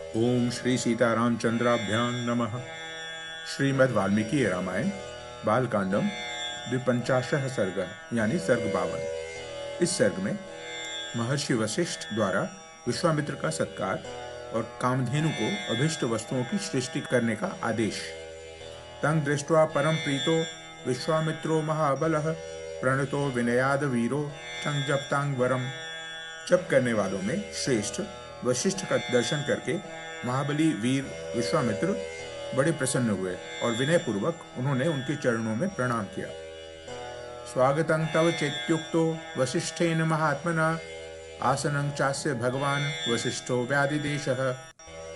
ओम श्री सीतारामचंद्राभ्यां नमः। श्रीमद् वाल्मीकि रामायण बालकांडम द्विपंचाशः सर्ग यानी सर्ग 52। इस सर्ग में महर्षि वशिष्ठ द्वारा विश्वामित्र का सत्कार और कामधेनु को अभिष्ट वस्तुओं की सृष्टि करने का आदेश। तं दृष्ट्वा परम प्रीतो विश्वामित्रो महाबलः प्रणतो विनयाद वीरो तं जप्तांग वरम। जप करने वालों में श्रेष्ठ वशिष्ठ का दर्शन करके महाबली वीर विश्वामित्र बड़े प्रसन्न हुए और विनय पूर्वक उन्होंने उनके चरणों में प्रणाम किया। स्वागतं तव चेत्युक्तो वशिष्ठेन महात्मना आसनं चास्य भगवान वशिष्ठो व्याधिदेशः।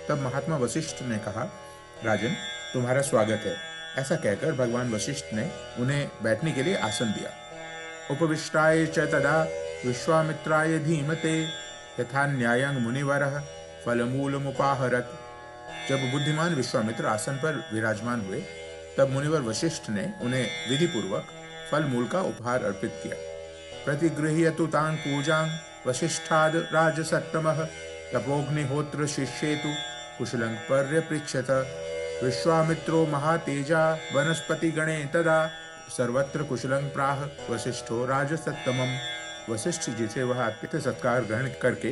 तब महात्मा वशिष्ठ ने कहा, राजन तुम्हारा स्वागत है। ऐसा कहकर भगवान वशिष्ठ ने उन्हें बैठने के लिए आसन दिया। उपविष्टाय च तदा विश्वामित्राय धीमते यथा न्यायं मुनिवरः फलमूलमुपाहरत। जब बुद्धिमान विश्वामित्र आसन पर विराजमान हुए तब मुनिवर वशिष्ठ ने उन्हें विधि पूर्वक फल मूल का उपहार अर्पित किया। प्रतिगृह्यतु तां पूजां वशिष्ठाद राजसत्तमः तपोग्निहोत्र शिष्येतु कुशलं पर्यपृच्छत। विश्वामित्रो महातेजा वनस्पति गणे तदा सर्वत्र कुशलं प्राह वशिष्ठो राजसत्तमम्। वशिष्ठ जी से वह आतिथ्य सत्कार ग्रहण करके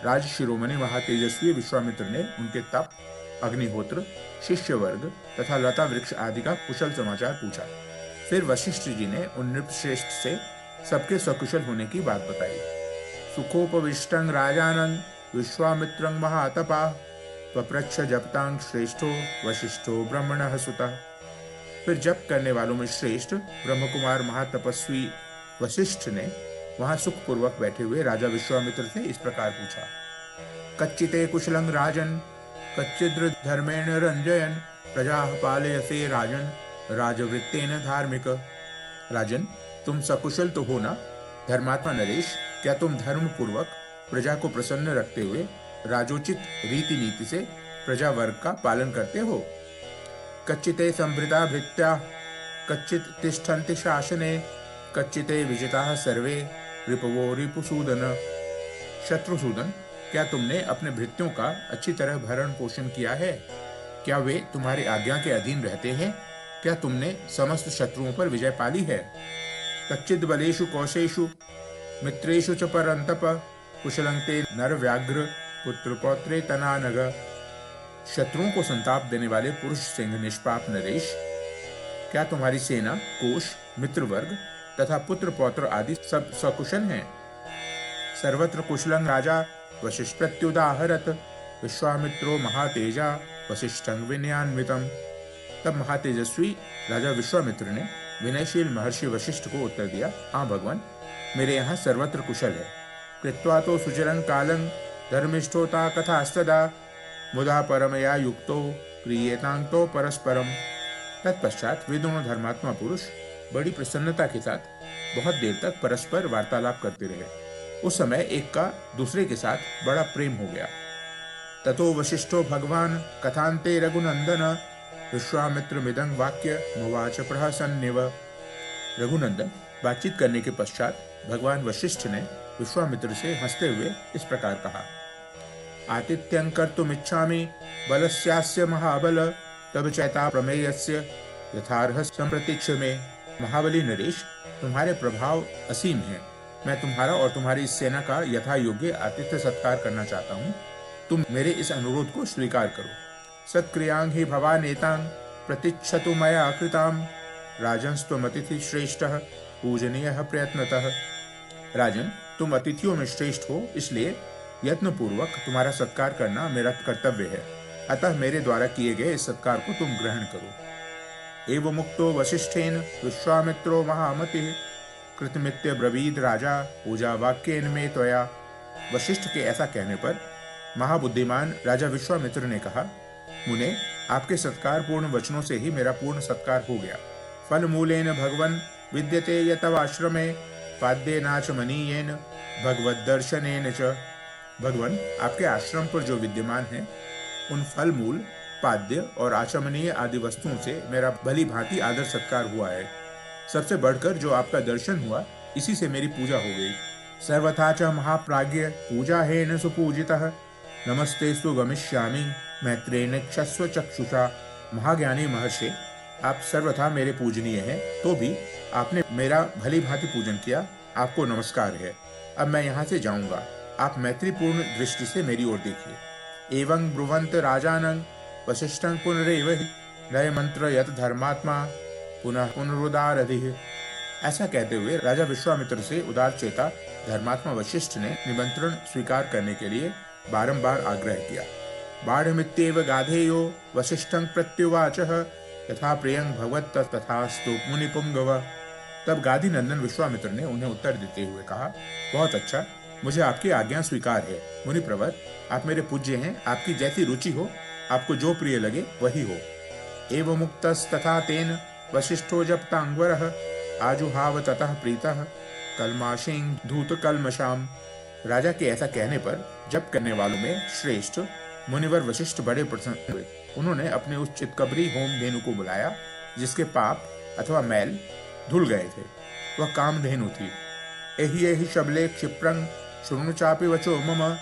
राज शिरोमणि महातेजस्वी विश्वामित्र ने उनके तप, अग्निहोत्र, शिष्य वर्ग तथा लता वृक्ष आदि का कुशल समाचार पूछा। फिर वशिष्ठ जी ने उन नृपश्रेष्ठ से सबके सकुशल होने की बात बताई। सुखोपविष्टं राजानं विश्वामित्रं महातपा त्वपृच्छ जपतां श्रेष्ठो वशिष्ठो ब्रह्मणः सुतः। फिर जप करने वालों में श्रेष्ठ ब्रह्मकुमार महातपस्वी वशिष्ठ ने वहां सुखपूर्वक बैठे हुए राजा विश्वामित्र से इस प्रकार पूछा। कच्चिते कुशलं राजन कच्चिद्र धर्मेण रंजयन प्रजाः पालयसे राजन राजवृत्तेन धार्मिक। राजन तुम सकुशल तो हो ना। धर्मात्मा नरेश, क्या तुम धर्म पूर्वक प्रजा को प्रसन्न रखते हुए राजोचित रीति नीति से प्रजा वर्ग का पालन करते हो। कच्चिते संभृता भृत्या कच्चित तिष्ठन्ति शासने कच्चिते विजिताः सर्वे रिपवो रिपुसूदन। शत्रुसूदन, क्या तुमने अपने भृत्यों का अच्छी तरह भरण पोषण किया है? क्या वे तुम्हारी आज्ञा के अधीन रहते हैं? क्या तुमने समस्त शत्रुओं पर विजय पाली है? कच्चिद बलेषु कौशेषु मित्रेषु च परन्तप कुशलं ते नर व्याघ्र पुत्र पौत्रे तनानग। शत्रुओं को संताप देने वाले पुरुष सिंह निष्पाप नरेश, क्या तुम्हारी सेना, कोश, मित्र वर्ग तथा पुत्र पौत्र आदि सब सकुशल हैं? सर्वत्र कुशलं राजा वशिष्ठ प्रत्युदाहरत विश्वामित्रो महातेजा वशिष्ठं विनयान्वितम्। तब महातेजस्वी राजा विश्वामित्र ने विनयशील महर्षि वशिष्ठ को उत्तर दिया, हाँ भगवान, मेरे यहाँ सर्वत्र कुशल है। कृत्वा तो सुचिरं कालं धर्मिष्ठोता कथास्तदा मुदा परमया युक्तो क्रियेतां तो परस्परम। तत्पश्चात वे दोनों धर्मात्मा पुरुष बड़ी प्रसन्नता के साथ बहुत देर तक परस्पर वार्तालाप करते रहे। उस समय एक का दूसरे के साथ बड़ा प्रेम हो गया। ततो वशिष्ठो भगवान कथान्ते रघुनंदन विश्वामित्र मिदं वाक्य मुवाच प्रहसन्निव। रघुनंदन, बातचीत करने के पश्चात भगवान वशिष्ठ ने विश्वामित्र से हंसते हुए इस प्रकार कहा। आतिथ्यं कर्तुमिच्छामि बलस्यास्य महाबल तब चैता प्रमेयस्य यथार्ह संप्रतीक्ष में। महाबली नरेश, तुम्हारे प्रभाव असीम है। मैं तुम्हारा और तुम्हारी इस सेना का यथा योग्य आतिथ्य सत्कार करना चाहता हूँ। तुम मेरे इस अनुरोध को स्वीकार करो। सत्क्रियां हि भवानेतां प्रतीक्षतु मया कृतां राजन्स्त्वमतिथि श्रेष्ठः पूजनीयः प्रयत्नतः। राजन, तुम अतिथियों में श्रेष्ठ हो, इसलिए यत्न पूर्वक तुम्हारा सत्कार करना मेरा कर्तव्य है। अतः मेरे द्वारा किए गए इस सत्कार को तुम ग्रहण करो। एवं मुक्तो वशिष्ठेन विश्वामित्रो महामतिः कृतमित्य ब्रवीद राजा पूजा वाक्येन में त्वया। वशिष्ठ के ऐसा कहने पर महाबुद्धिमान राजा विश्वामित्र ने कहा, मुने, आपके सत्कार पूर्ण वचनों से ही मेरा पूर्ण सत्कार हो गया। फल मूलेन भगवन् विद्यते यतवाश्रमे पाद्येनाच मनीयेन भगवद दर्शनेन च। भगवान, आपके आश्रम पर जो विद्यमान है उन फल मूल, पाद्य और आचमनीय आदि वस्तुओं से मेरा भली भांति आदर सत्कार हुआ है। सबसे बढ़कर जो आपका दर्शन हुआ, इसी से मेरी पूजा हो गई। सर्वथा च महाप्राज्ञ पूजा हेन सुपूजितः नमस्तेस्तु गमिष्यामि मैत्रेण क्षस्व चक्षुषा। महाज्ञानी महर्षि, आप सर्वथा मेरे पूजनीय हैं, तो भी आपने मेरा भली भांति पूजन किया, आपको नमस्कार है। अब मैं यहाँ से जाऊंगा, आप मैत्रीपूर्ण दृष्टि से मेरी ओर देखिए। एवं ब्रुवंत राजानं वसिष्ठं पुनरेव हि नय मंत्र यत धर्मात्मा पुनः पुनरुदारधिः। ऐसा कहते हुए राजा विश्वामित्र से उदार चेता धर्मात्मा वशिष्ठ ने निमंत्रण स्वीकार करने के लिए बारंबार आग्रह किया। बाढ़मित्येव गाधेयो वसिष्ठं प्रत्युवाचः यथा प्रियं भगवत तथास्तु मुनिपुंगव। तब गाधी नंदन विश्वामित्र ने उन्हें उत्तर देते हुए कहा, बहुत अच्छा, मुझे आपकी आज्ञा स्वीकार है। मुनि प्रवर, आप मेरे पूज्य हैं, आपकी जैसी रुचि हो, आपको जो प्रिय लगे वही हो। एवं मुक्तस्तथा तेन वसिष्ठो जप्तांगवरः आजुहाव ततः प्रीतः कलमाशीं धूत कलमशाम। राजा के ऐसा कहने पर जप करने वालों में श्रेष्ठ मुनिवर वशिष्ठ बड़े प्रसन्न हुए। उन्होंने अपने उस चितकबरी होम धेनु को बुलाया, जिसके पाप अथवा मैल धुल गए थे। वह कामधेनु थी। एहि एहि शबले क्षिप्रं शृणु चापि वचो मम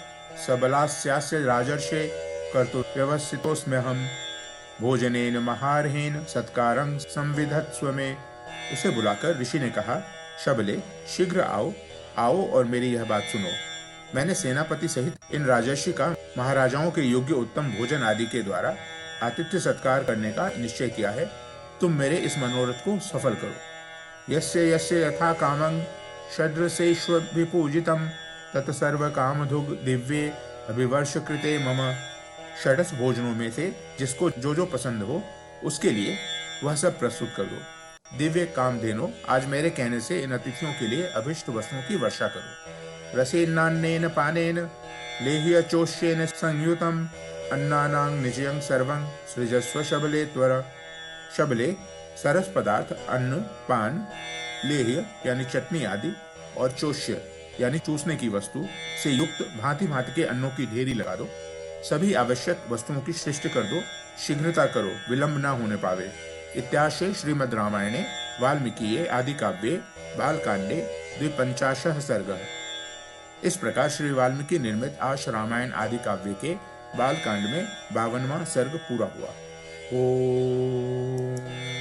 सबलास्यास्य राजर्षे कर्तु व्यवस्थितोऽस्म्यहम् भोजनेन महारहेन सत्कारं संविधत्स्व में। उसे बुलाकर ऋषि ने कहा, शबले, शीघ्र आओ, आओ और मेरी यह बात सुनो। मैंने सेनापति सहित इन राजर्षि का महाराजाओं के योग्य उत्तम भोजन आदि के द्वारा आतिथ्य सत्कार करने का निश्चय किया है। तुम मेरे इस मनोरथ को सफल करो। यस्य यस्य यथा कामं षड्रसेष्वभिपूजितं तत् सर्व कामधुग् दिव्ये अभिवर्ष कृते मम। षड्रस भोजनों में से जिसको जो जो पसंद हो उसके लिए वह सब प्रस्तुत कर दो। दिव्य कामधेनु, आज मेरे कहने से इन अतिथियों के लिए अभिष्ट वस्तुओं की वर्षा करो। रसेन्नान्नेन पानेन लेह्य चोष्येन संयुतम अन्नानां निजयं सर्वं सृजस्व शबले त्वर। शबले, सरस पदार्थ अन्न, पान, लेह्य यानी चटनी आदि और चोष्य यानी चूसने की वस्तु से युक्त भांति भांति के अन्नों की ढेरी लगा दो। सभी आवश्यक वस्तुओं की सृष्टि कर दो। शीघ्रता करो, विलंब न होने पावे। इत्याशय श्रीमद् रामायणे वाल्मीकिये आदि काव्ये बालकांडे 52 सर्ग। इस प्रकार श्री वाल्मीकि निर्मित आश रामायण आदि काव्य के बालकांड में 52वां सर्ग पूरा हुआ। ओम।